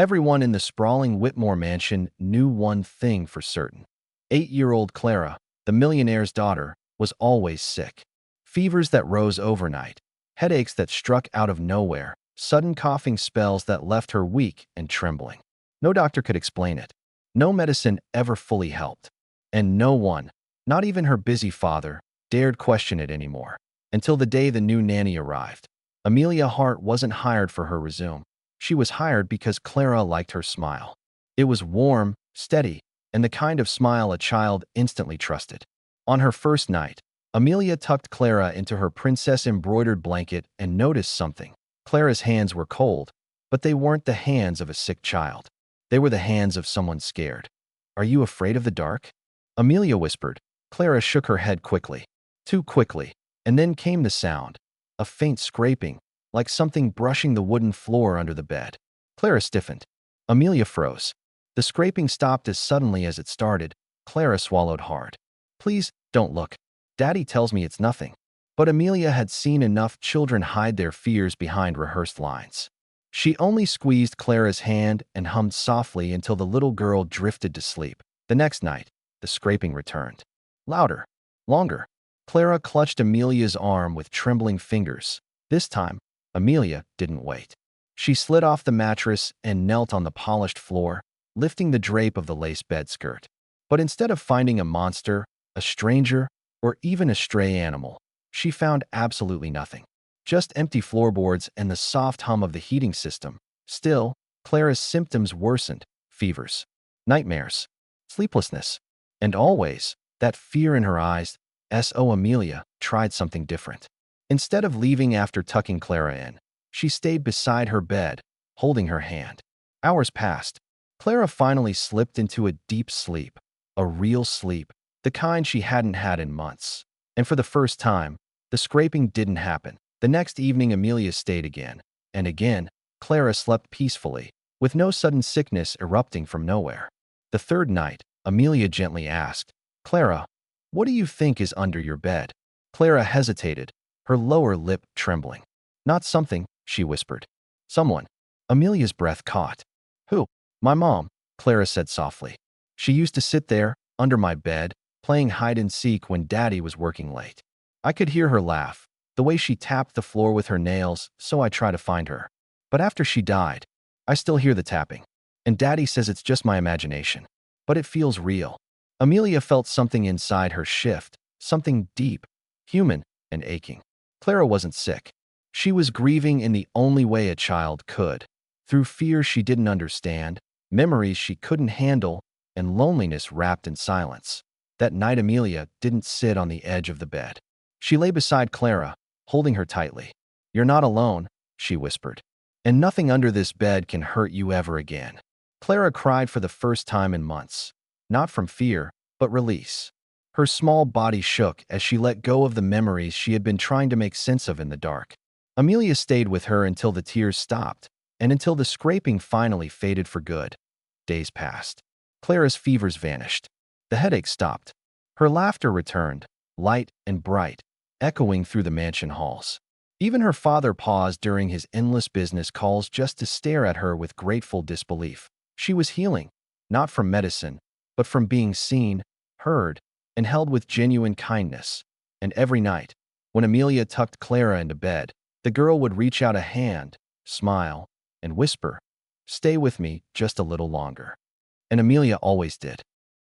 Everyone in the sprawling Whitmore mansion knew one thing for certain. 8-year-old Clara, the millionaire's daughter, was always sick. Fevers that rose overnight, headaches that struck out of nowhere, sudden coughing spells that left her weak and trembling. No doctor could explain it. No medicine ever fully helped. And no one, not even her busy father, dared question it anymore. Until the day the new nanny arrived. Amelia Hart wasn't hired for her resume. She was hired because Clara liked her smile. It was warm, steady, and the kind of smile a child instantly trusted. On her first night, Amelia tucked Clara into her princess-embroidered blanket and noticed something. Clara's hands were cold, but they weren't the hands of a sick child. They were the hands of someone scared. "Are you afraid of the dark?" Amelia whispered. Clara shook her head quickly. Too quickly. And then came the sound. A faint scraping, like something brushing the wooden floor under the bed. Clara stiffened. Amelia froze. The scraping stopped as suddenly as it started. Clara swallowed hard. "Please, don't look. Daddy tells me it's nothing." But Amelia had seen enough children hide their fears behind rehearsed lines. She only squeezed Clara's hand and hummed softly until the little girl drifted to sleep. The next night, the scraping returned. Louder. Longer. Clara clutched Amelia's arm with trembling fingers. This time, Amelia didn't wait. She slid off the mattress and knelt on the polished floor, lifting the drape of the lace bedskirt. But instead of finding a monster, a stranger, or even a stray animal, she found absolutely nothing. Just empty floorboards and the soft hum of the heating system. Still, Clara's symptoms worsened. Fevers, nightmares, sleeplessness, and always, that fear in her eyes. Amelia tried something different. Instead of leaving after tucking Clara in, she stayed beside her bed, holding her hand. Hours passed. Clara finally slipped into a deep sleep. A real sleep, the kind she hadn't had in months. And for the first time, the scraping didn't happen. The next evening, Amelia stayed again. And again, Clara slept peacefully, with no sudden sickness erupting from nowhere. The third night, Amelia gently asked, "Clara, what do you think is under your bed?" Clara hesitated, her lower lip trembling. "Not something," she whispered. "Someone." Amelia's breath caught. "Who?" "My mom," Clara said softly. "She used to sit there, under my bed, playing hide-and-seek when Daddy was working late. I could hear her laugh, the way she tapped the floor with her nails, so I try to find her. But after she died, I still hear the tapping. And Daddy says it's just my imagination. But it feels real." Amelia felt something inside her shift, something deep, human, and aching. Clara wasn't sick. She was grieving in the only way a child could, through fear she didn't understand, memories she couldn't handle, and loneliness wrapped in silence. That night, Amelia didn't sit on the edge of the bed. She lay beside Clara, holding her tightly. "You're not alone," she whispered. "And nothing under this bed can hurt you ever again." Clara cried for the first time in months. Not from fear, but release. Her small body shook as she let go of the memories she had been trying to make sense of in the dark. Amelia stayed with her until the tears stopped, and until the scraping finally faded for good. Days passed. Clara's fevers vanished. The headache stopped. Her laughter returned, light and bright, echoing through the mansion halls. Even her father paused during his endless business calls just to stare at her with grateful disbelief. She was healing, not from medicine, but from being seen, heard, and held with genuine kindness. And every night, when Amelia tucked Clara into bed, the girl would reach out a hand, smile, and whisper, "Stay with me just a little longer." And Amelia always did.